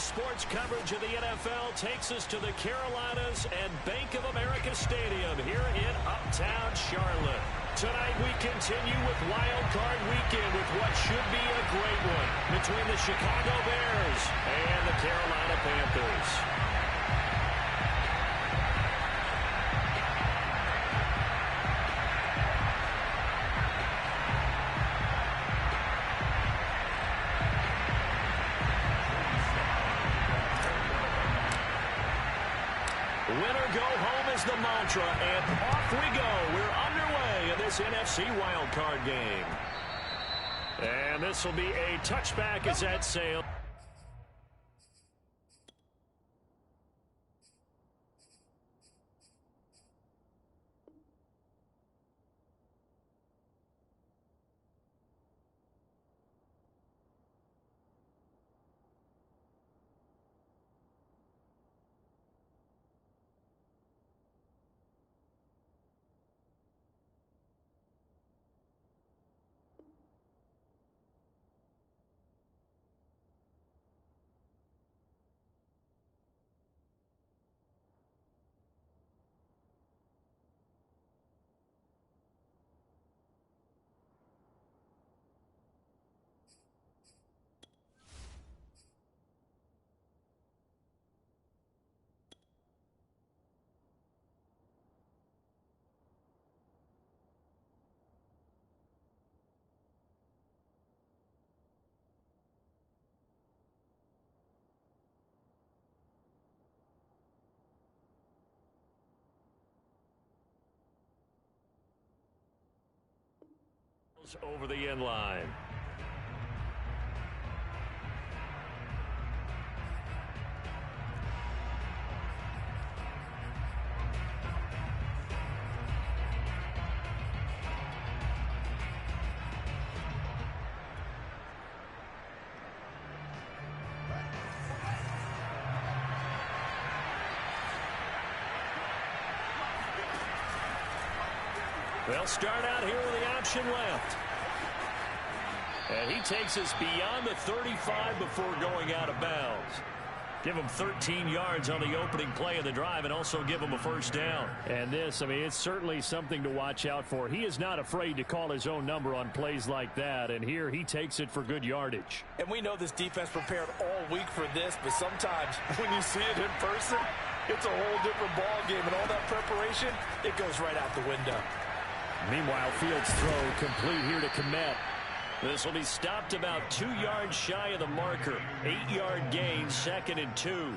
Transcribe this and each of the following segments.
Sports coverage of the NFL takes us to the Carolinas and Bank of America Stadium here in Uptown Charlotte. Tonight we continue with Wild Card Weekend with what should be a great one between the Chicago Bears and the Carolina Panthers. Winner go home is the mantra, and off we go. We're underway in this NFC wildcard game. And this will be a touchback as that sails. Over the end line. They'll start out here with the option left. And he takes us beyond the 35 before going out of bounds. Give him 13 yards on the opening play of the drive and also give him a first down. And this, I mean, it's certainly something to watch out for. He is not afraid to call his own number on plays like that. And here he takes it for good yardage. And we know this defense prepared all week for this, but sometimes when you see it in person, it's a whole different ball game. And all that preparation, it goes right out the window. Meanwhile, Fields' throw complete here to Kmet. This will be stopped about 2 yards shy of the marker. 8-yard gain, 2nd and 2.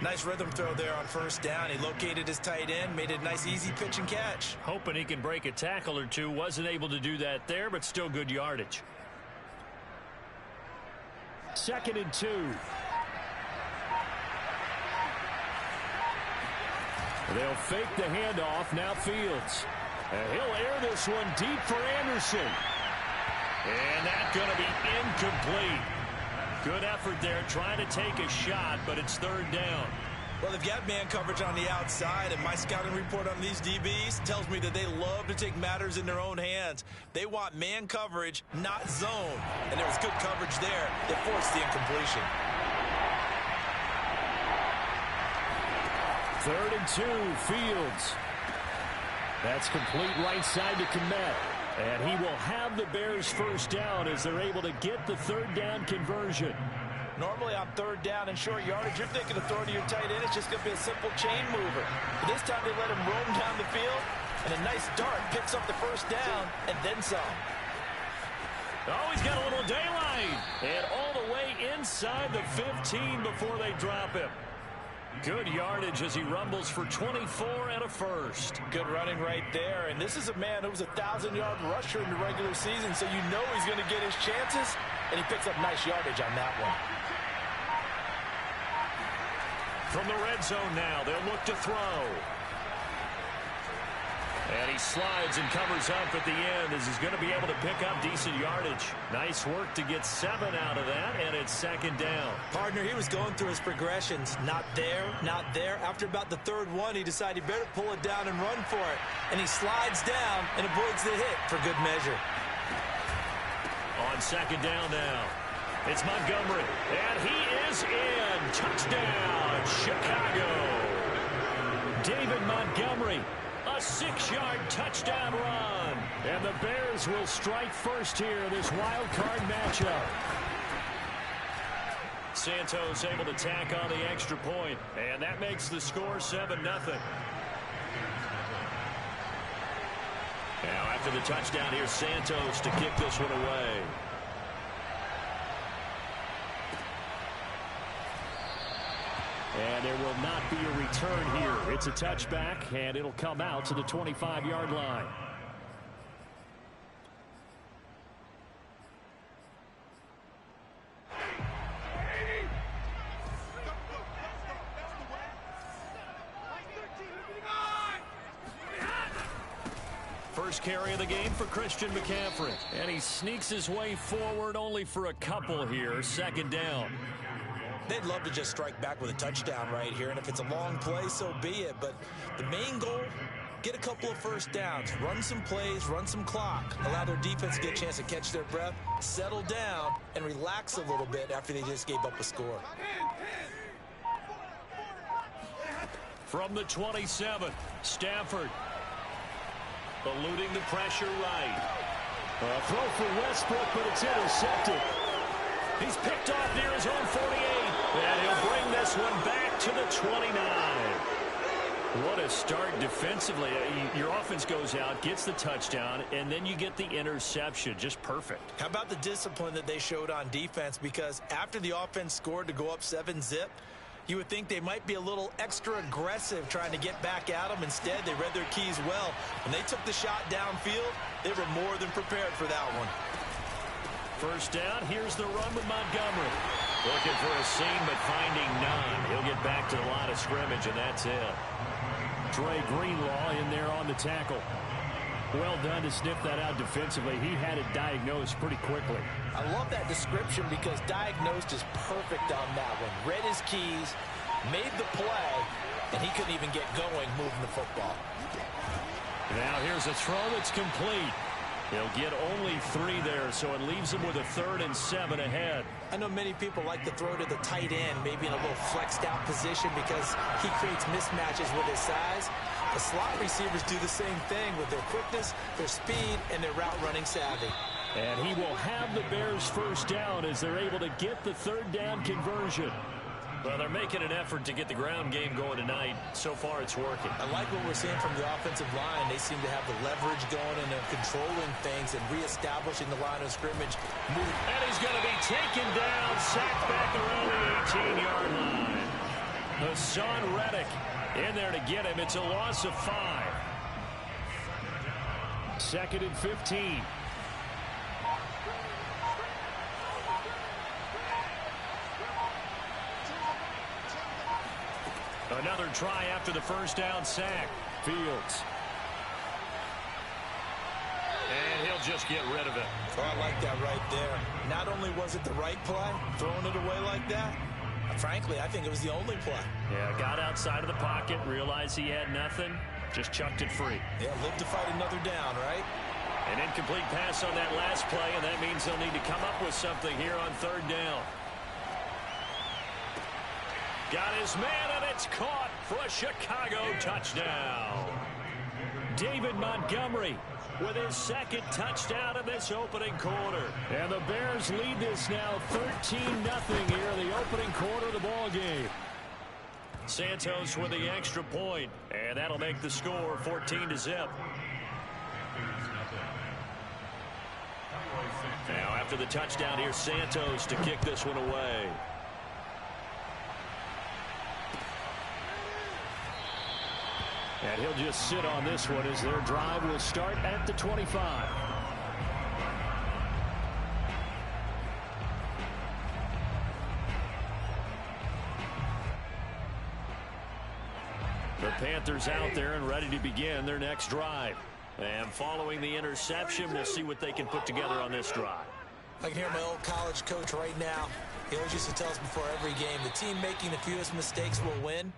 Nice rhythm throw there on first down. He located his tight end, made it a nice easy pitch and catch. Hoping he can break a tackle or two. Wasn't able to do that there, but still good yardage. 2nd and 2. They'll fake the handoff. Now Fields. And he'll air this one deep for Anderson. And that's going to be incomplete. Good effort there trying to take a shot, but it's 3rd down. Well, they've got man coverage on the outside, and my scouting report on these DBs tells me that they love to take matters in their own hands. They want man coverage, not zone. And there was good coverage there that forced the incompletion. 3rd and 2, Fields. That's complete right side to Kmet. And he will have the Bears first down as they're able to get the 3rd down conversion. Normally on 3rd down and short yardage, you're thinking of throwing to your tight end. It's just going to be a simple chain mover. But this time they let him roam down the field, and a nice dart picks up the first down and then some. Oh, he's got a little daylight. And all the way inside the 15 before they drop him. Good yardage as he rumbles for 24 and a first. Good running right there. And this is a man who was a 1,000-yard rusher in the regular season, so you know he's going to get his chances. And he picks up nice yardage on that one. From the red zone now, they'll look to throw. And he slides and covers up at the end as he's going to be able to pick up decent yardage. Nice work to get 7 out of that, and it's second down. Partner, he was going through his progressions. Not there, not there. After about the third one, he decided he better pull it down and run for it. And he slides down and avoids the hit for good measure. On second down now, it's Montgomery. And he is in. Touchdown, Chicago. David Montgomery. A 6-yard touchdown run. And the Bears will strike first here in this wild card matchup. Santos able to tack on the extra point, and that makes the score 7-0. Now after the touchdown, here's Santos to kick this one away. And there will not be a return here. It's a touchback, and it'll come out to the 25-yard line. First carry of the game for Christian McCaffrey. And he sneaks his way forward only for a couple here. Second down. They'd love to just strike back with a touchdown right here, and if it's a long play, so be it. But the main goal, get a couple of first downs, run some plays, run some clock, allow their defense to get a chance to catch their breath, settle down, and relax a little bit after they just gave up a score. From the 27, Stafford eluding the pressure right. A throw for Westbrook, but it's intercepted. He's picked off near his own 48. And he'll bring this one back to the 29. What a start defensively. Your offense goes out, gets the touchdown, and then you get the interception. Just perfect. How about the discipline that they showed on defense? Because after the offense scored to go up 7-zip, you would think they might be a little extra aggressive trying to get back at them. Instead, they read their keys well. When they took the shot downfield, they were more than prepared for that one. First down, here's the run with Montgomery. Looking for a seam, but finding none. He'll get back to the line of scrimmage, and that's it. Trey Greenlaw in there on the tackle. Well done to sniff that out defensively. He had it diagnosed pretty quickly. I love that description because diagnosed is perfect on that one. Read his keys, made the play, and he couldn't even get going moving the football. Now here's a throw that's complete. He'll get only 3 there, so it leaves him with a 3rd and 7 ahead. I know many people like to throw to the tight end, maybe in a little flexed out position because he creates mismatches with his size. The slot receivers do the same thing with their quickness, their speed, and their route running savvy. And he will have the Bears first down as they're able to get the 3rd down conversion. Well, they're making an effort to get the ground game going tonight. So far, it's working. I like what we're seeing from the offensive line. They seem to have the leverage going and they're controlling things and reestablishing the line of scrimmage. And he's going to be taken down, sacked back around the 18-yard line. Hassan Reddick in there to get him. It's a loss of 5. 2nd and 15. Another try after the first down sack. Fields. And he'll just get rid of it. Oh, I like that right there. Not only was it the right play, throwing it away like that, frankly, I think it was the only play. Yeah, got outside of the pocket, realized he had nothing, just chucked it free. Yeah, live to fight another down, right? An incomplete pass on that last play, and that means they'll need to come up with something here on 3rd down. Got his man, and it's caught for a Chicago touchdown. David Montgomery with his 2nd touchdown in this opening quarter. And the Bears lead this now 13-0 here in the opening quarter of the ball game. Santos with the extra point, and that'll make the score 14-0. Now after the touchdown, here's Santos to kick this one away. And he'll just sit on this one as their drive will start at the 25. Panthers out there and ready to begin their next drive. And following the interception, we'll see what they can put together on this drive. I can hear my old college coach right now. He always used to tell us before every game, the team making the fewest mistakes will win.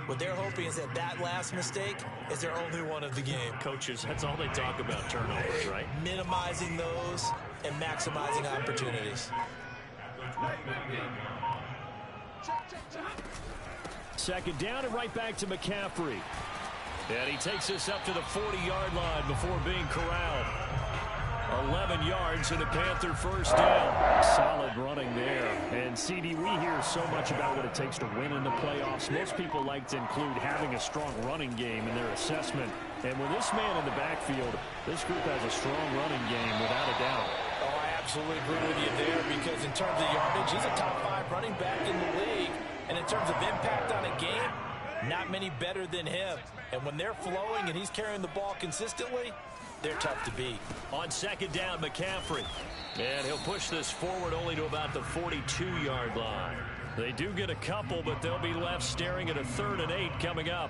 What they're hoping is that last mistake is their only one of the game. Coaches, that's all they talk about, turnovers, right? Minimizing those and maximizing opportunities. Second down and right back to McCaffrey. And he takes this up to the 40-yard line before being corralled. 11 yards and a Panther first down. Solid running there. And, CD, we hear so much about what it takes to win in the playoffs. Most people like to include having a strong running game in their assessment. And with this man in the backfield, this group has a strong running game without a doubt. Oh, I absolutely agree with you there because in terms of yardage, he's a top 5 running back in the league. And in terms of impact on a game, not many better than him. And when they're flowing and he's carrying the ball consistently, they're tough to beat. On second down, McCaffrey. And he'll push this forward only to about the 42-yard line. They do get a couple, but they'll be left staring at a 3rd and 8 coming up.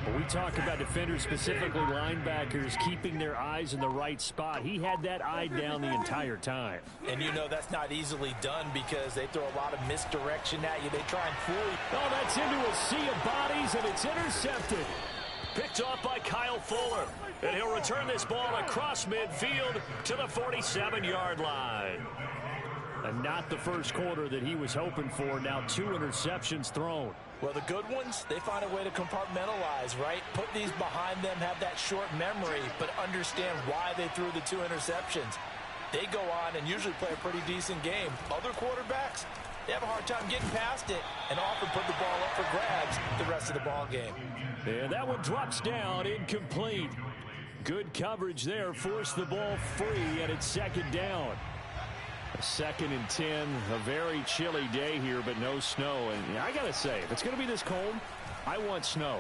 When we talk about defenders, specifically linebackers, keeping their eyes in the right spot, he had that eye down the entire time. And you know that's not easily done because they throw a lot of misdirection at you. They try and fool you. Oh, that's into a sea of bodies, and it's intercepted. Picked off by Kyle Fuller. And he'll return this ball across midfield to the 47-yard line. And not the first quarter that he was hoping for. Now 2 interceptions thrown. Well, the good ones, they find a way to compartmentalize, right? Put these behind them, have that short memory, but understand why they threw the 2 interceptions. They go on and usually play a pretty decent game. Other quarterbacks, they have a hard time getting past it and often put the ball up for grabs the rest of the ball game. And that one drops down, incomplete. Good coverage there, forced the ball free, and it's second down. A 2nd and 10, a very chilly day here, but no snow. And I got to say, if it's going to be this cold, I want snow.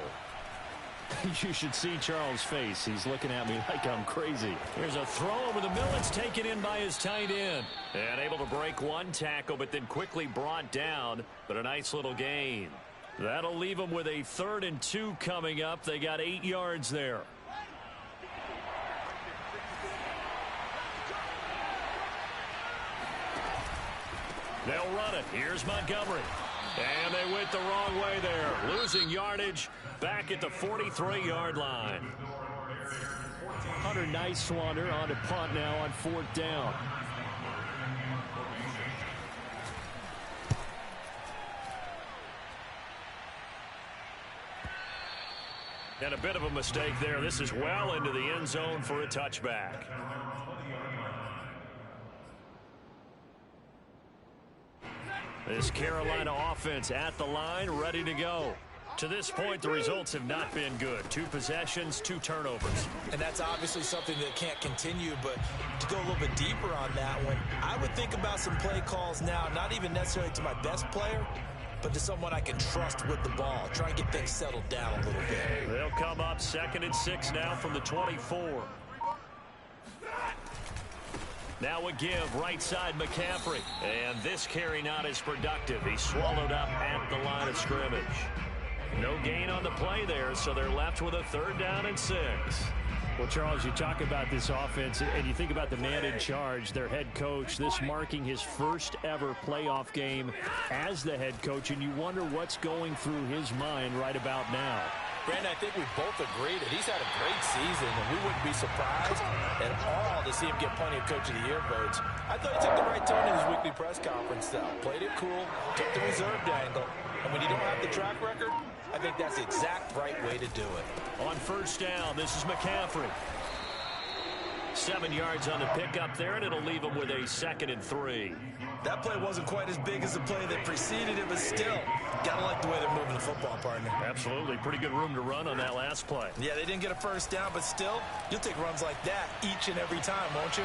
You should see Charles' face. He's looking at me like I'm crazy. Here's a throw over the middle. It's taken in by his tight end. And able to break one tackle, but then quickly brought down. But a nice little gain. That'll leave them with a 3rd and 2 coming up. They got 8 yards there. They'll run it. Here's Montgomery. And they went the wrong way there. Losing yardage back at the 43-yard line. Hunter Nice-Swander on to punt now on 4th down. And a bit of a mistake there. This is well into the end zone for a touchback. This Carolina offense at the line, ready to go. To this point, the results have not been good. 2 possessions, 2 turnovers. And that's obviously something that can't continue, but to go a little bit deeper on that one, I would think about some play calls now, not even necessarily to my best player, but to someone I can trust with the ball. Try and get things settled down a little bit. They'll come up 2nd and 6 now from the 24. Now a give, right side McCaffrey. And this carry not as productive. He's swallowed up at the line of scrimmage. No gain on the play there, so they're left with a 3rd down and 6. Well, Charles, you talk about this offense, and you think about the man in charge, their head coach, this marking his first ever playoff game as the head coach, and you wonder what's going through his mind right about now. Brandon, I think we both agree that he's had a great season, and we wouldn't be surprised at all to see him get plenty of Coach of the Year votes. I thought he took the right tone in his weekly press conference, though. Played it cool, took the reserved angle, and when you don't have the track record, I think that's the exact right way to do it. On 1st down, this is McCaffrey. 7 yards on the pickup there, and it'll leave him with a 2nd and 3. That play wasn't quite as big as the play that preceded it, but still, gotta like the way they're moving the football, partner. Absolutely. Pretty good room to run on that last play. Yeah, they didn't get a first down, but still, you'll take runs like that each and every time, won't you?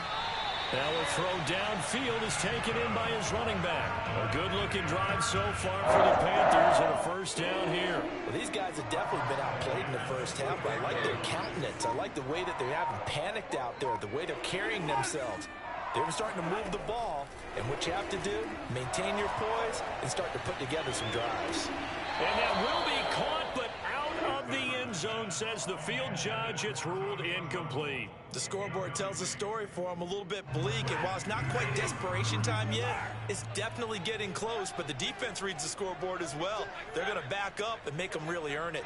Now a throw downfield is taken in by his running back. A good-looking drive so far for the Panthers and a 1st down here. Well, these guys have definitely been outplayed in the first half, but I like their countenance. I like the way that they haven't panicked out there, the way they're carrying themselves. They're starting to move the ball, and what you have to do, maintain your poise and start to put together some drives. And that will be caught, but out of the end zone, says the field judge. It's ruled incomplete. The scoreboard tells a story for him, a little bit bleak, and while it's not quite desperation time yet, it's definitely getting close, but the defense reads the scoreboard as well. They're going to back up and make them really earn it.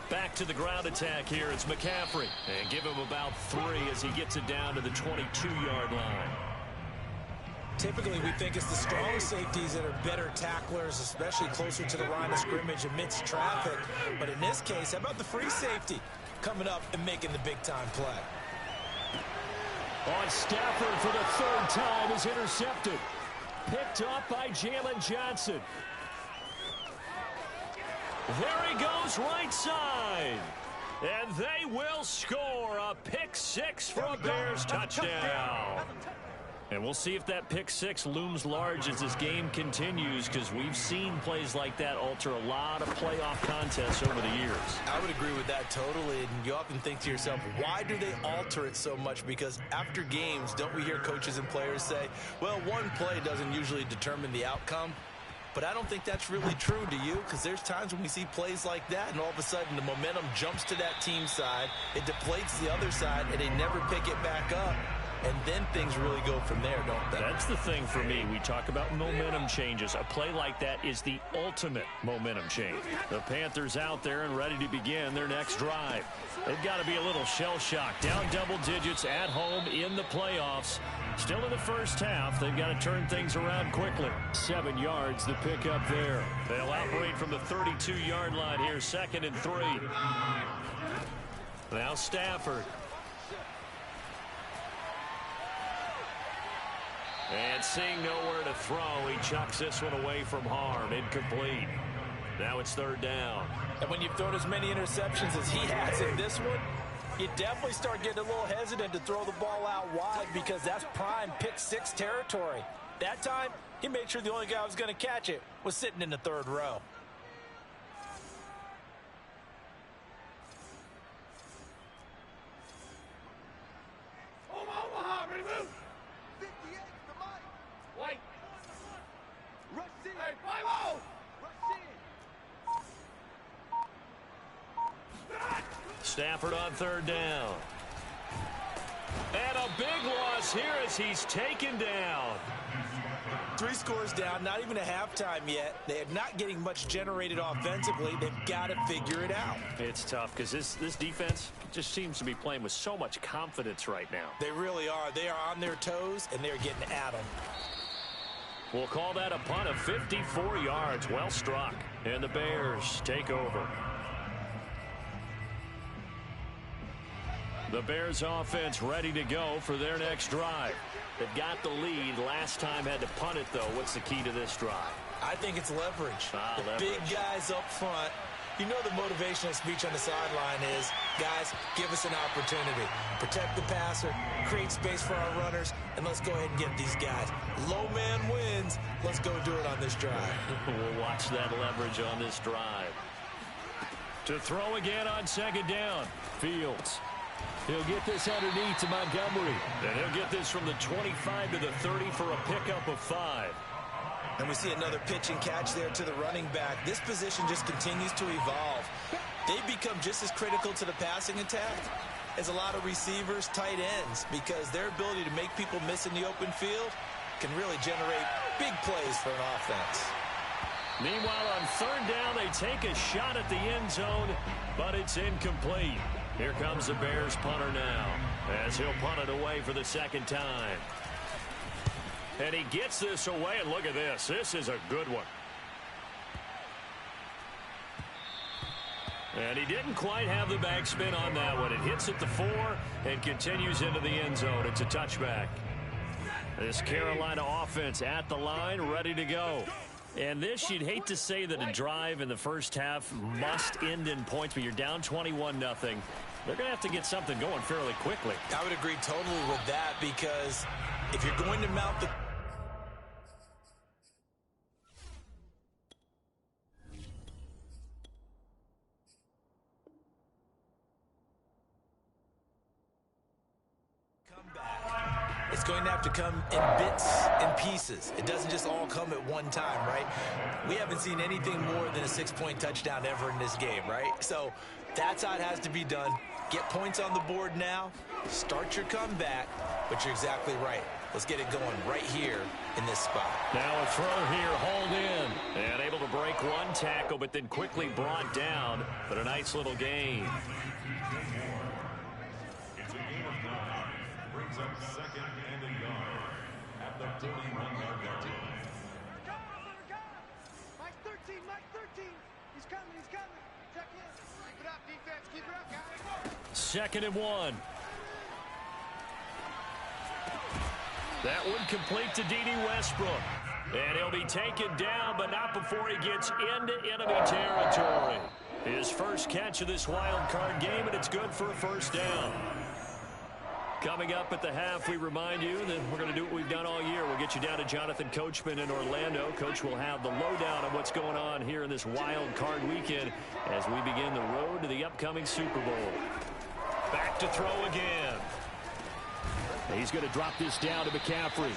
Back to the ground attack here. It's McCaffrey. And give him about 3 as he gets it down to the 22-yard line. Typically, we think it's the strong safeties that are better tacklers, especially closer to the line of scrimmage amidst traffic. But in this case, how about the free safety coming up and making the big-time play? On Stafford for the 3rd time is intercepted. Picked up by Jalen Johnson. There he goes right side. And they will score a pick 6 for a Bears touchdown. And we'll see if that pick 6 looms large as this game continues, because we've seen plays like that alter a lot of playoff contests over the years. I would agree with that totally. And you often think to yourself, why do they alter it so much? Because after games, don't we hear coaches and players say, well, one play doesn't usually determine the outcome? But I don't think that's really true, do you? Because there's times when we see plays like that, and all of a sudden the momentum jumps to that team side, it deflates the other side, and they never pick it back up. And then things really go from there, don't they? That's the thing for me. We talk about momentum changes. A play like that is the ultimate momentum change. The Panthers out there and ready to begin their next drive. They've got to be a little shell-shocked. Down double digits at home in the playoffs. Still in the first half. They've got to turn things around quickly. 7 yards, the pickup there. They'll operate from the 32-yard line here, 2nd and 3. Now Stafford. And seeing nowhere to throw, he chucks this one away from harm. Incomplete. Now it's 3rd down. And when you've thrown as many interceptions as he has in this one, you definitely start getting a little hesitant to throw the ball out wide, because that's prime pick 6 territory. That time, he made sure the only guy who was going to catch it was sitting in the 3rd row. Stafford on 3rd down. And a big loss here as he's taken down. 3 scores down, not even a halftime yet. They are not getting much generated offensively. They've got to figure it out. It's tough because this defense just seems to be playing with so much confidence right now. They really are. They are on their toes, and they're getting at them. We'll call that a punt of 54 yards. Well struck. And the Bears take over. The Bears offense ready to go for their next drive. They've got the lead. Last time had to punt it, though. What's the key to this drive? I think it's leverage. Leverage. Big guys up front. You know the motivational speech on the sideline is, guys, give us an opportunity. Protect the passer, create space for our runners, and let's go ahead and get these guys. Low man wins. Let's go do it on this drive. We'll watch that leverage on this drive. To throw again on 2nd down. Fields. He'll get this underneath to Montgomery. And he'll get this from the 25 to the 30 for a pickup of 5. And we see another pitch and catch there to the running back. This position just continues to evolve. They've become just as critical to the passing attack as a lot of receivers, tight ends, because their ability to make people miss in the open field can really generate big plays for an offense. Meanwhile, on 3rd down, they take a shot at the end zone, but it's incomplete. Here comes the Bears punter now, as he'll punt it away for the 2nd time. And he gets this away, and look at this. This is a good one. And he didn't quite have the backspin on that one. It hits at the 4 and continues into the end zone. It's a touchback. This Carolina offense at the line, ready to go. And this, you'd hate to say that a drive in the first half must end in points, but you're down 21-0. They're going to have to get something going fairly quickly. I would agree totally with that, because if you're going to mount the comeback, it's going to have to come in bits and pieces. It doesn't just all come at one time, right? We haven't seen anything more than a 6-point touchdown ever in this game, right? So that's how it has to be done. Get points on the board now. Start your comeback. But you're exactly right. Let's get it going right here in this spot. Now a throw here, hauled in. And able to break one tackle, but then quickly brought down. But a nice little gain. It's a gain of 9. Brings up 2nd and a yard at the 41-yard line. Mike 13, Mike 13. He's coming, he's coming. Check in. Keep it up, defense. Keep it up, guys. 2nd and 1. That one complete to D.D. Westbrook. And he'll be taken down, but not before he gets into enemy territory. His first catch of this wild card game, and it's good for a first down. Coming up at the half, we remind you that we're going to do what we've done all year. We'll get you down to Jonathan Coachman in Orlando. Coach will have the lowdown on what's going on here in this wild card weekend as we begin the road to the upcoming Super Bowl. Back to throw again. He's going to drop this down to McCaffrey.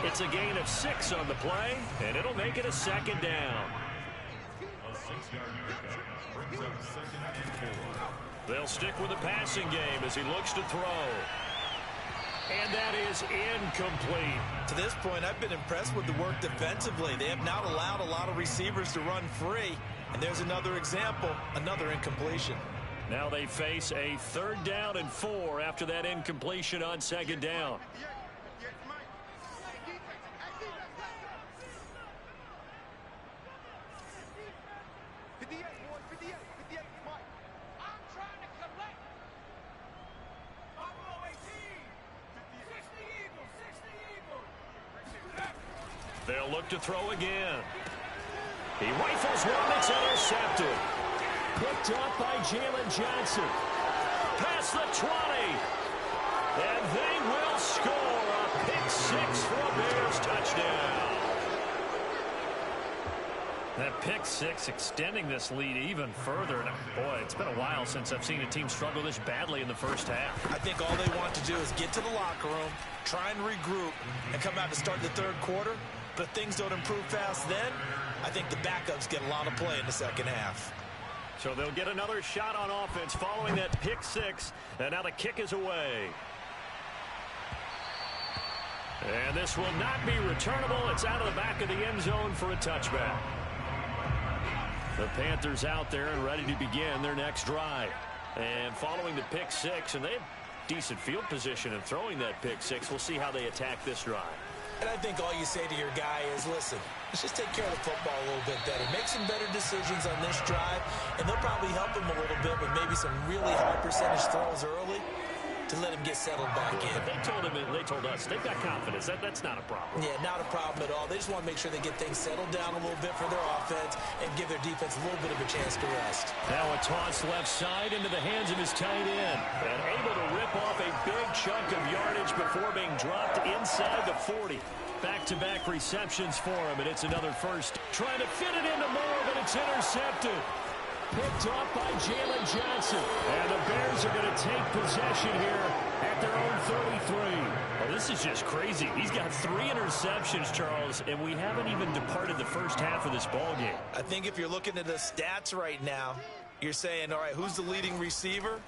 It's a gain of 6 on the play, and it'll make it a 2nd down. A 6-yard pickup brings up 2nd and 4. They'll stick with the passing game as he looks to throw. And that is incomplete. To this point, I've been impressed with the work defensively. They have not allowed a lot of receivers to run free. And there's another example, another incompletion. Now they face a 3rd down and 4 after that incompletion on 2nd down. They'll look to throw again. He rifles one, it's intercepted. Picked up by Jalen Johnson. Past the 20. And they will score a pick-6 for a Bears touchdown. That pick-6 extending this lead even further. And boy, it's been a while since I've seen a team struggle this badly in the first half. I think all they want to do is get to the locker room, try and regroup, and come out to start the 3rd quarter. But if things don't improve fast then, I think the backups get a lot of play in the 2nd half. So they'll get another shot on offense following that pick-6. And now the kick is away. And this will not be returnable. It's out of the back of the end zone for a touchback. The Panthers out there and ready to begin their next drive. And following the pick-6, and they have decent field position in throwing that pick-6. We'll see how they attack this drive. And I think all you say to your guy is, listen, let's just take care of the football a little bit better. Make some better decisions on this drive, and they'll probably help him a little bit with maybe some really high percentage throws early to let him get settled back in. But they told us they've got confidence. That's not a problem. Yeah, not a problem at all. They just want to make sure they get things settled down a little bit for their offense and give their defense a little bit of a chance to rest. Now a toss left side into the hands of his tight end. And able to rip off a big chunk of yardage before being dropped inside the 40. Back-to-back receptions for him, and it's another first. Trying to fit it into more, but it's intercepted. Picked off by Jalen Johnson. And the Bears are going to take possession here at their own 33. Oh, this is just crazy. He's got 3 interceptions, Charles, and we haven't even departed the first half of this ballgame. I think if you're looking at the stats right now, you're saying, all right, who's the leading receiver?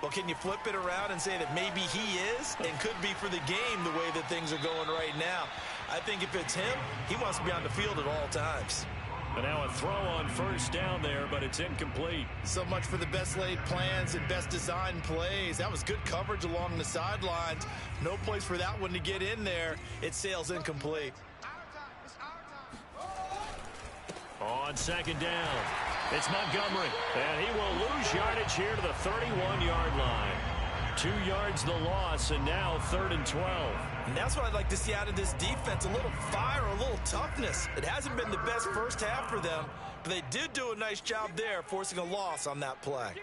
Well, can you flip it around and say that maybe he is and could be for the game the way that things are going right now? I think if it's him, he wants to be on the field at all times. And now a throw on first down there, but it's incomplete. So much for the best laid plans and best designed plays. That was good coverage along the sidelines. No place for that one to get in there. It sails incomplete. On second down, it's Montgomery, and he will lose yardage here to the 31-yard line. 2 yards the loss, and now 3rd and 12. And that's what I'd like to see out of this defense, a little fire, a little toughness. It hasn't been the best first half for them, but they did do a nice job there, forcing a loss on that play.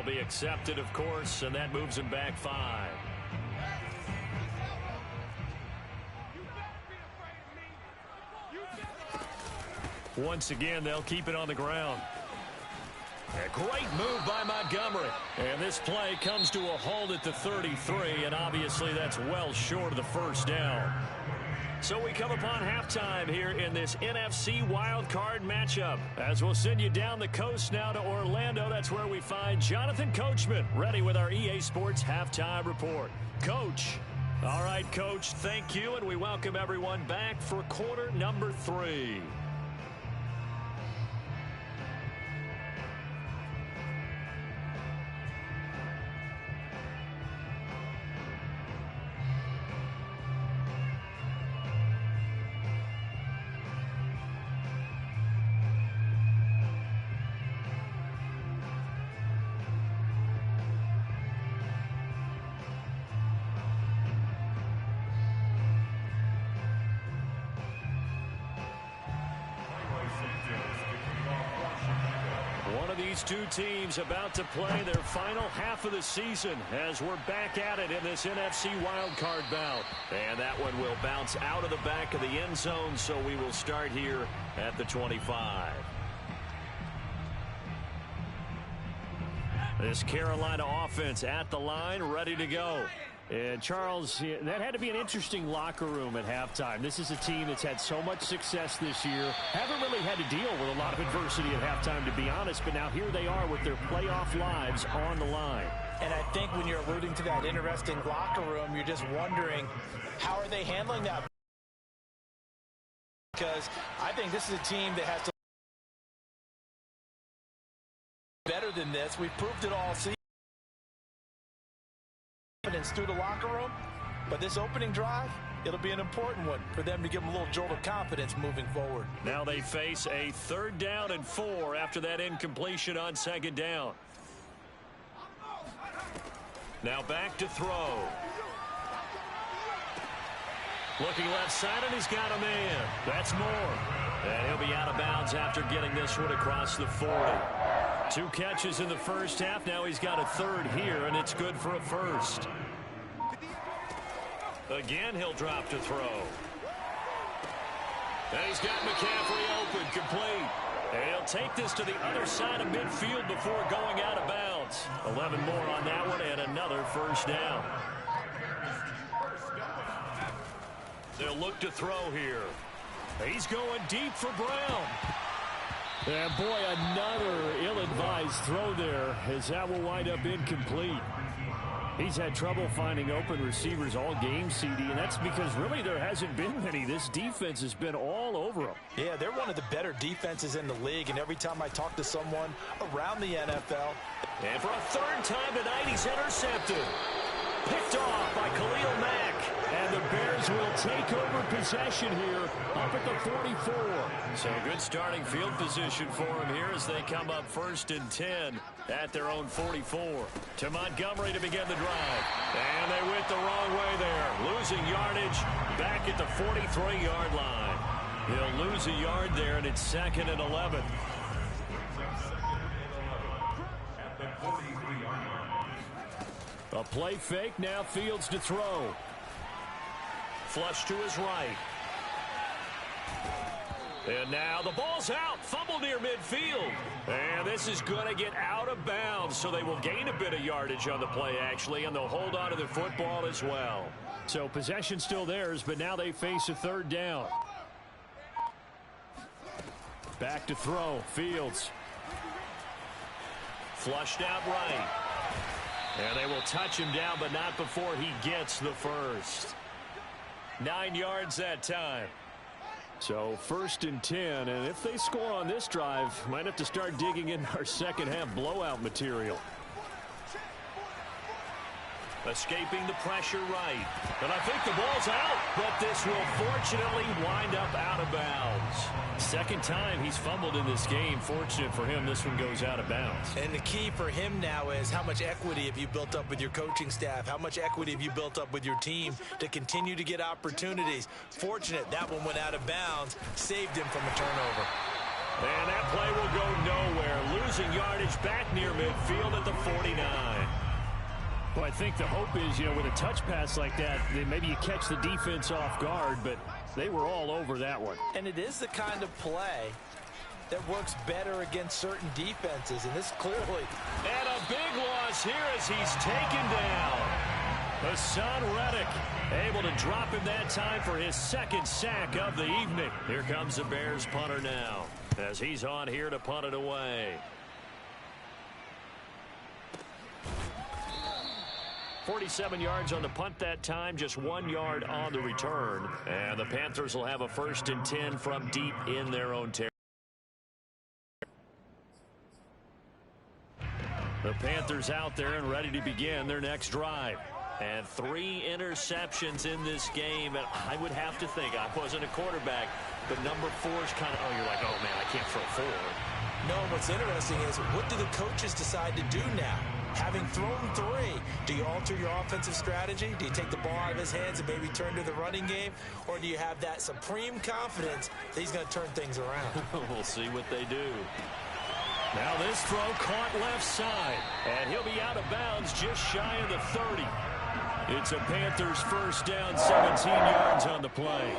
be accepted, of course, and that moves him back 5. Once again, they'll keep it on the ground. A great move by Montgomery. And this play comes to a halt at the 33, and obviously that's well short of the first down. So we come upon halftime here in this NFC wildcard matchup. As we'll send you down the coast now to Orlando, that's where we find Jonathan Coachman ready with our EA Sports halftime report. Coach. All right, Coach, thank you, and we welcome everyone back for quarter number 3. These two teams about to play their final half of the season as we're back at it in this NFC wildcard bout. And that one will bounce out of the back of the end zone, so we will start here at the 25. This Carolina offense at the line, ready to go. And, Charles, that had to be an interesting locker room at halftime. This is a team that's had so much success this year. Haven't really had to deal with a lot of adversity at halftime, to be honest. But now here they are with their playoff lives on the line. And I think when you're alluding to that interesting locker room, you're just wondering, how are they handling that? Because I think this is a team that has to be better than this. We've proved it all season. Through the locker room, but this opening drive, it'll be an important one for them to give them a little jolt of confidence moving forward. Now they face a 3rd down and 4 after that incompletion on 2nd down. Now back to throw. Looking left side, and he's got a man. That's Moore. And he'll be out of bounds after getting this one across the 40. 2 catches in the first half. Now he's got a 3rd here, and it's good for a 1st. Again, he'll drop to throw. And he's got McCaffrey open, complete. And he'll take this to the other side of midfield before going out of bounds. 11 more on that one, and another 1st down. They'll look to throw here. He's going deep for Brown. And boy, another ill-advised throw there, as that will wind up incomplete. He's had trouble finding open receivers all game, CD, and that's because really there hasn't been many. This defense has been all over them. Yeah, they're one of the better defenses in the league, and every time I talk to someone around the NFL. And for a 3rd time tonight, he's intercepted. Picked off by Khalil Mack. And the Bears will take over possession here up at the 44. So good starting field position for them here as they come up 1st and 10 at their own 44. To Montgomery to begin the drive. And they went the wrong way there. Losing yardage back at the 43-yard line. He'll lose a yard there, and it's 2nd and 11. A play fake, now Fields to throw. Flush to his right. And now the ball's out. Fumble near midfield. And this is going to get out of bounds, so they will gain a bit of yardage on the play, actually, and they'll hold on to the football as well. So possession still theirs, but now they face a 3rd down. Back to throw. Fields. Flushed out right. And they will touch him down, but not before he gets the 1st. 9 yards that time. So 1st and 10, and if they score on this drive, might have to start digging in our second half blowout material. Escaping the pressure right. And I think the ball's out, but this will fortunately wind up out of bounds. 2nd time he's fumbled in this game. Fortunate for him, this one goes out of bounds. And the key for him now is how much equity have you built up with your coaching staff? How much equity have you built up with your team to continue to get opportunities? Fortunate that one went out of bounds, saved him from a turnover. And that play will go nowhere. Losing yardage back near midfield at the 49. Well, I think the hope is, with a touch pass like that, maybe you catch the defense off guard, but they were all over that one. And it is the kind of play that works better against certain defenses, and this clearly. And a big loss here as he's taken down. Hassan Reddick able to drop him that time for his second sack of the evening. Here comes the Bears punter now as he's on here to punt it away. 47 yards on the punt that time, just 1 yard on the return. And the Panthers will have a 1st and 10 from deep in their own territory. The Panthers out there and ready to begin their next drive. And 3 interceptions in this game. And I would have to think, I wasn't a quarterback, but number 4 is kind of, you're like, oh, man, I can't throw 4. No, what's interesting is, what do the coaches decide to do now? Having thrown 3, do you alter your offensive strategy? Do you take the ball out of his hands and maybe turn to the running game? Or do you have that supreme confidence that he's going to turn things around? We'll see what they do. Now this throw caught left side, and he'll be out of bounds just shy of the 30. It's a Panthers 1st down, 17 yards on the play.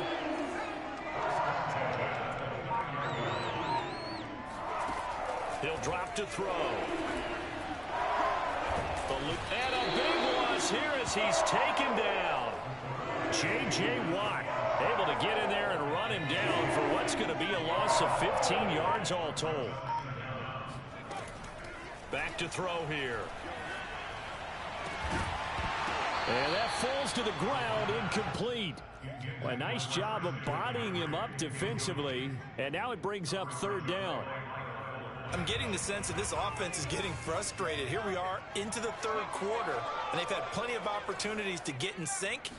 He'll drop to throw. And a big loss here as he's taken down. J.J. Watt able to get in there and run him down for what's going to be a loss of 15 yards all told. Back to throw here. And that falls to the ground, incomplete. Well, a nice job of bodying him up defensively, and now it brings up 3rd down. I'm getting the sense that this offense is getting frustrated. Here we are into the 3rd quarter, and they've had plenty of opportunities to get in sync.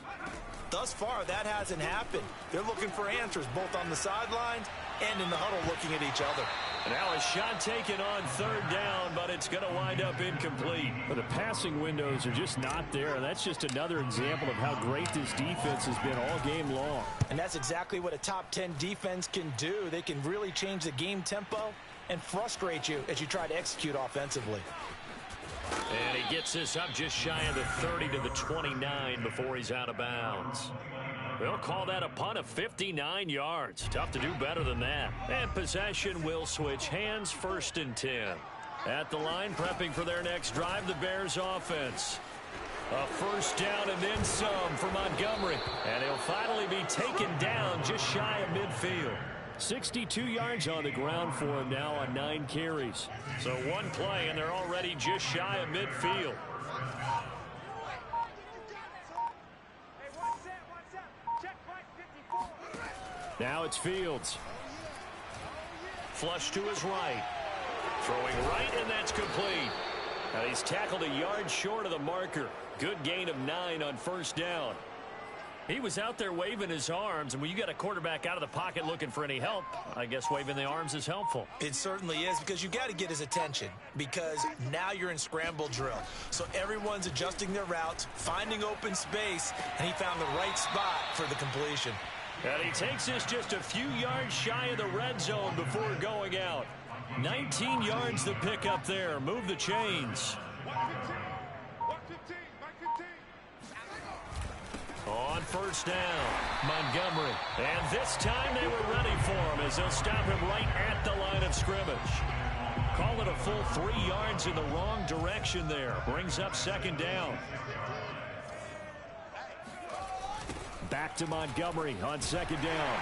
Thus far, that hasn't happened. They're looking for answers both on the sidelines and in the huddle looking at each other. And now a shot taken on 3rd down, but it's going to wind up incomplete. But the passing windows are just not there, and that's just another example of how great this defense has been all game long. And that's exactly what a top 10 defense can do. They can really change the game tempo and frustrate you as you try to execute offensively. And he gets this up just shy of the 30 to the 29 before he's out of bounds. They'll call that a punt of 59 yards. Tough to do better than that. And possession will switch hands, 1st and 10. At the line, prepping for their next drive, the Bears offense. A 1st down and then some for Montgomery. And he'll finally be taken down just shy of midfield. 62 yards on the ground for him now on 9 carries. So 1 play, and they're already just shy of midfield. Now it's Fields. Flush to his right. Throwing right, and that's complete. Now he's tackled a yard short of the marker. Good gain of 9 on 1st down. He was out there waving his arms, and when you got a quarterback out of the pocket looking for any help, I guess waving the arms is helpful. It certainly is, because you got to get his attention, because now you're in scramble drill. So everyone's adjusting their routes, finding open space, and he found the right spot for the completion. And he takes this just a few yards shy of the red zone before going out. 19 yards to pick up there. Move the chains. On 1st down, Montgomery. And this time they were ready for him as they'll stop him right at the line of scrimmage. Call it a full 3 yards in the wrong direction there. Brings up 2nd down. Back to Montgomery on 2nd down.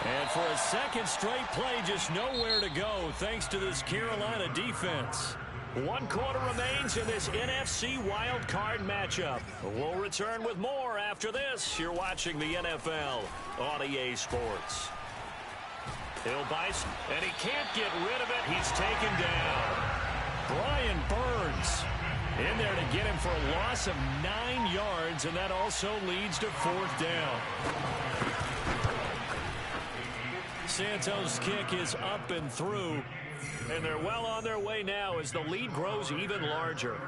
And for a 2nd straight play, just nowhere to go thanks to this Carolina defense. 1 quarter remains in this NFC wildcard matchup. We'll return with more after this. You're watching the NFL on EA Sports. He'll bite, and he can't get rid of it. He's taken down. Brian Burns in there to get him for a loss of 9 yards, and that also leads to 4th down. Santos' kick is up and through. And they're well on their way now as the lead grows even larger.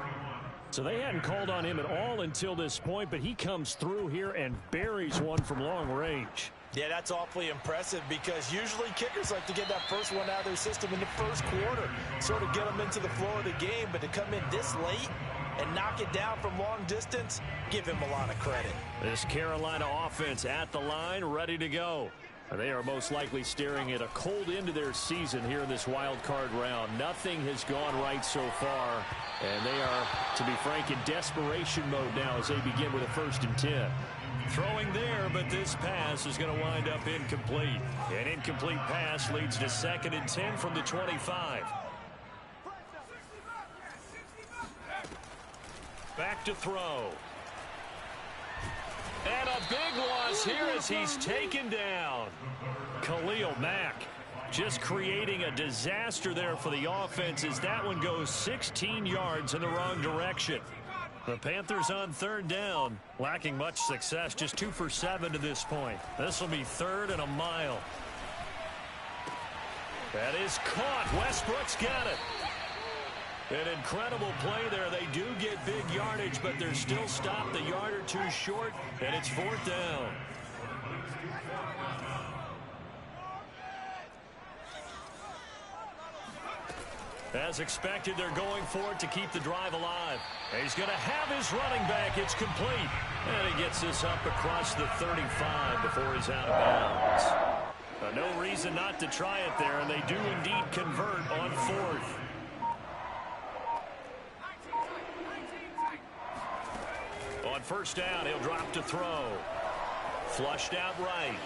So they hadn't called on him at all until this point, but he comes through here and buries one from long range. Yeah, that's awfully impressive because usually kickers like to get that first one out of their system in the first quarter, sort of get them into the flow of the game. But to come in this late and knock it down from long distance, give him a lot of credit. This Carolina offense at the line, ready to go. They are most likely staring at a cold end to their season here in this wild card round. Nothing has gone right so far, and they are, to be frank, in desperation mode now as they begin with a 1st and 10. Throwing there, but this pass is going to wind up incomplete. An incomplete pass leads to 2nd and 10 from the 25. Back to throw. And a big loss here as he's taken down. Khalil Mack just creating a disaster there for the offense as that one goes 16 yards in the wrong direction. The Panthers on 3rd down, lacking much success, just 2 for 7 to this point. This will be 3rd and a mile. That is caught. Westbrook's got it. An incredible play there. They do get big yardage, but they're still stopped a yard or 2 short, and it's 4th down. As expected, they're going for it to keep the drive alive. He's going to have his running back. It's complete. And he gets this up across the 35 before he's out of bounds. No reason not to try it there, and they do indeed convert on 4th. On 1st down, he'll drop to throw. Flushed out right.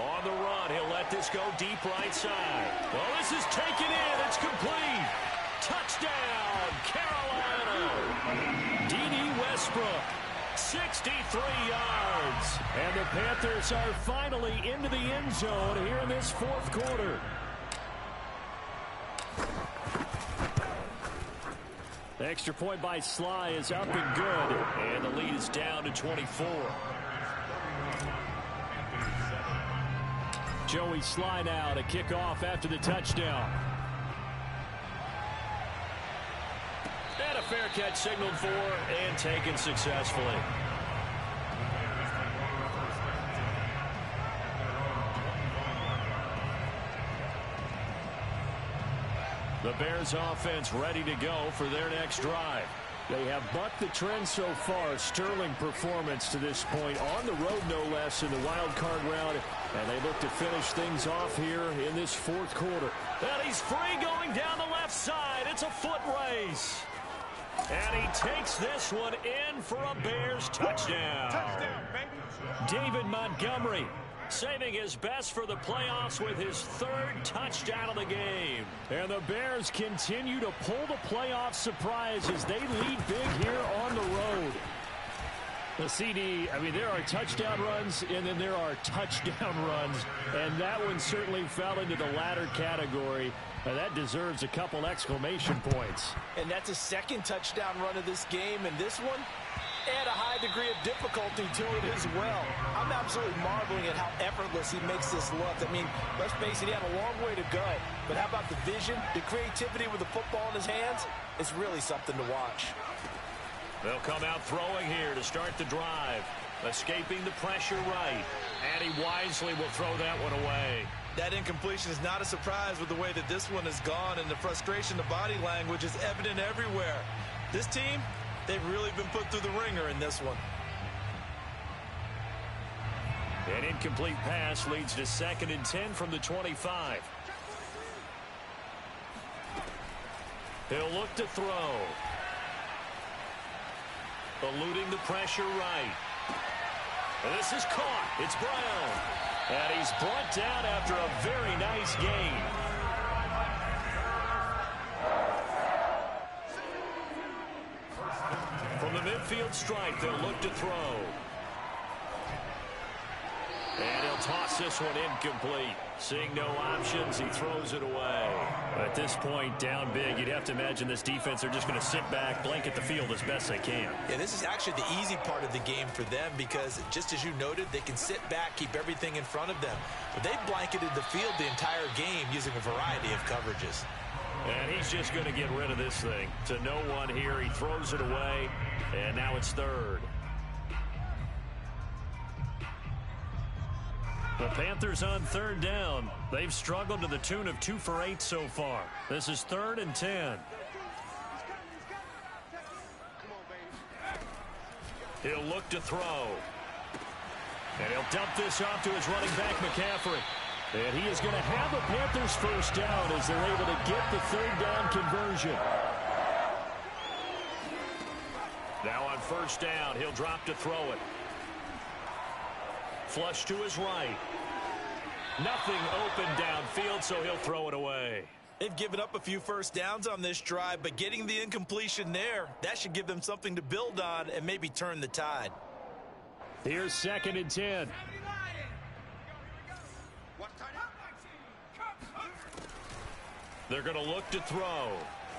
On the run, he'll let this go deep right side. Well, this is taken in. It's complete. Touchdown, Carolina. D.D. Westbrook, 63 yards. And the Panthers are finally into the end zone here in this 4th quarter. The extra point by Sly is up and good. And the lead is down to 24. Joey Sly now to kick off after the touchdown. And a fair catch signaled for and taken successfully. The Bears offense ready to go for their next drive. They have bucked the trend so far. Sterling performance to this point on the road, no less, in the wild card round. And they look to finish things off here in this 4th quarter. And he's free going down the left side. It's a foot race. And he takes this one in for a Bears touchdown. Touchdown, baby. David Montgomery saving his best for the playoffs with his 3rd touchdown of the game. And the Bears continue to pull the playoff surprise as they lead big here on the road. The CD, I mean, there are touchdown runs, and then there are touchdown runs, and that one certainly fell into the latter category. And that deserves a couple exclamation points. And that's a 2nd touchdown run of this game, and this one, add a high degree of difficulty to it as well. I'm absolutely marveling at how effortless he makes this look. I mean, let's face it, he had a long way to go. But how about the vision, the creativity with the football in his hands? It's really something to watch. They'll come out throwing here to start the drive. Escaping the pressure right. And he wisely will throw that one away. That incompletion is not a surprise with the way that this one has gone, and the frustration, the body language is evident everywhere. This team, they've really been put through the ringer in this one. An incomplete pass leads to 2nd and 10 from the 25. He'll look to throw. Eluding the pressure right. And this is caught. It's Brown. And he's brought down after a very nice gain. From the midfield stripe, they'll look to throw. And he'll toss this one incomplete. Seeing no options, he throws it away. At this point, down big, you'd have to imagine this defense, they're just going to sit back, blanket the field as best they can. Yeah, this is actually the easy part of the game for them because, just as you noted, they can sit back, keep everything in front of them. But they've blanketed the field the entire game using a variety of coverages. And he's just going to get rid of this thing. To no one here, he throws it away, and now it's 3rd. The Panthers on third down. They've struggled to the tune of 2 for 8 so far. This is 3rd and 10. He'll look to throw. And he'll dump this off to his running back, McCaffrey. And he is going to have the Panthers first down as they're able to get the 3rd down conversion. Now on first down, he'll drop to throw it. Flush to his right. Nothing open downfield, so he'll throw it away. They've given up a few first downs on this drive, but getting the incompletion there, that should give them something to build on and maybe turn the tide. Here's 2nd and 10. They're going to look to throw.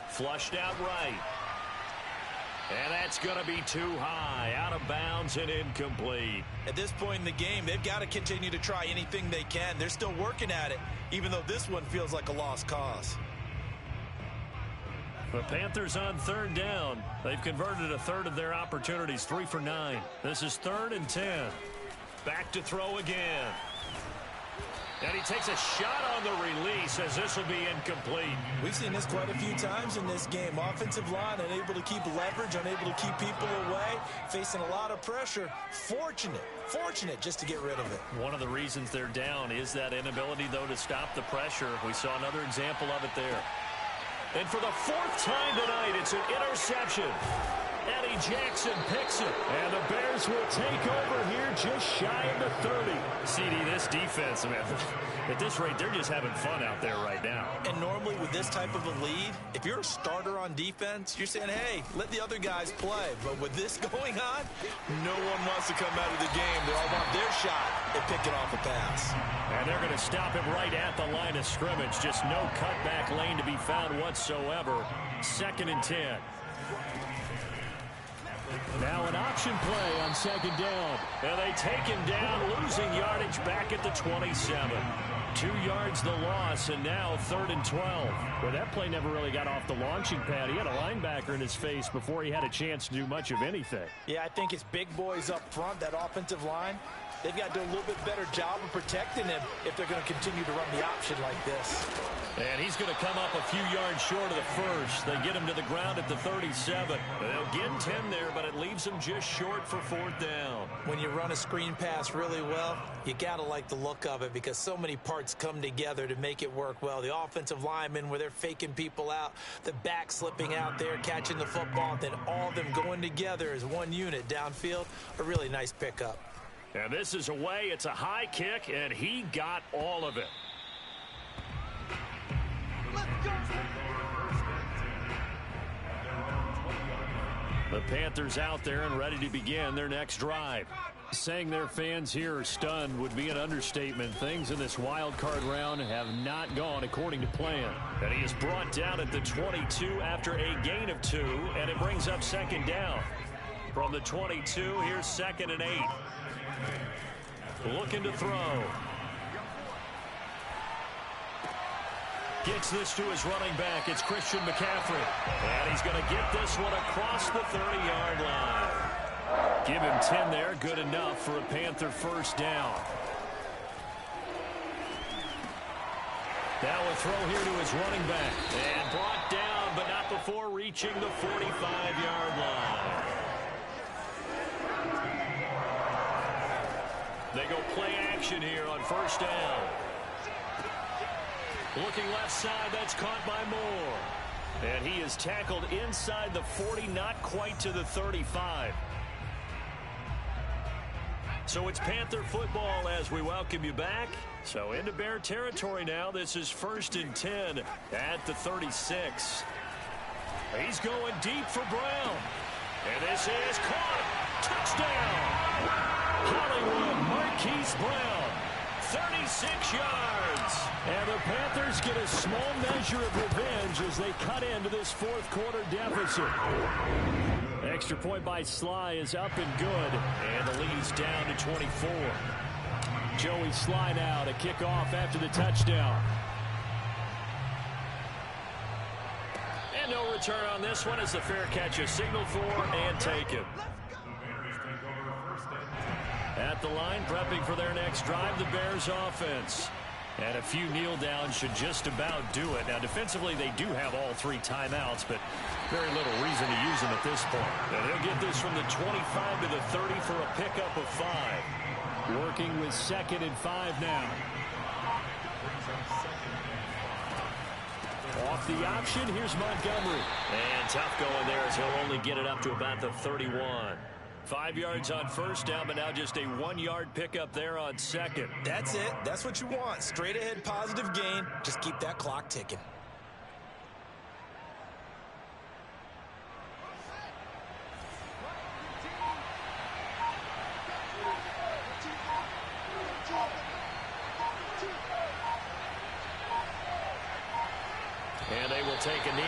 Flushed out right. And that's going to be too high. Out of bounds and incomplete. At this point in the game, they've got to continue to try anything they can. They're still working at it, even though this one feels like a lost cause. The Panthers on 3rd down. They've converted a third of their opportunities, 3 for 9. This is 3rd and 10. Back to throw again. And he takes a shot on the release as this will be incomplete. We've seen this quite a few times in this game. Offensive line unable to keep leverage, unable to keep people away, facing a lot of pressure. Fortunate just to get rid of it. One of the reasons they're down is that inability, though, to stop the pressure. We saw another example of it there. And for the 4th time tonight, it's an interception. Eddie Jackson picks it. And the Bears will take over here just shy of the 30. CD, this defense, man, at this rate, they're just having fun out there right now. And normally with this type of a lead, if you're a starter on defense, you're saying, hey, let the other guys play. But with this going on, no one wants to come out of the game. They all want their shot at picking off a pass. And they're going to stop him right at the line of scrimmage. Just no cutback lane to be found whatsoever. 2nd and 10. Now an option play on 2nd down. And they take him down, losing yardage back at the 27. 2 yards the loss, and now 3rd and 12. Well, that play never really got off the launching pad. He had a linebacker in his face before he had a chance to do much of anything. Yeah, I think it's big boys up front, that offensive line. They've got to do a little bit better job of protecting him if they're going to continue to run the option like this. And he's going to come up a few yards short of the first. They get him to the ground at the 37. They'll get 10 there, but it leaves him just short for 4th down. When you run a screen pass really well, you got to like the look of it because so many parts come together to make it work well. The offensive linemen where they're faking people out, the back slipping out there, catching the football, then all of them going together as one unit downfield. A really nice pickup. And this is away. It's a high kick, and he got all of it. The Panthers out there and ready to begin their next drive. Saying their fans here are stunned would be an understatement. Things in this wild card round have not gone according to plan. And he is brought down at the 22 after a gain of 2, and it brings up 2nd down. From the 22, here's 2nd and 8. Looking to throw. Gets this to his running back. It's Christian McCaffrey. And he's going to get this one across the 30-yard line. Give him 10 there. Good enough for a Panther first down. Now a throw here to his running back. And brought down, but not before reaching the 45-yard line. They go play action here on first down. Looking left side, that's caught by Moore. And he is tackled inside the 40, not quite to the 35. So it's Panther football as we welcome you back. So into Bear territory now. This is 1st and 10 at the 36. He's going deep for Brown. And this is caught. Touchdown. Hollywood Marquise Brown, 36 yards. And the Panthers get a small measure of revenge as they cut into this 4th quarter deficit. Extra point by Sly is up and good. And the lead's down to 24. Joey Sly now to kick off after the touchdown. And no return on this one as the fair catch is signaled for and taken. At the line, prepping for their next drive, the Bears offense. And a few kneel downs should just about do it. Now, defensively, they do have all 3 timeouts, but very little reason to use them at this point. And he'll get this from the 25 to the 30 for a pickup of 5. Working with 2nd and 5 now. Off the option, here's Montgomery. And tough going there as he'll only get it up to about the 31. 5 yards on first down, but now just a 1-yard pickup there on 2nd. That's it. That's what you want. Straight ahead positive gain. Just keep that clock ticking. And they will take a knee.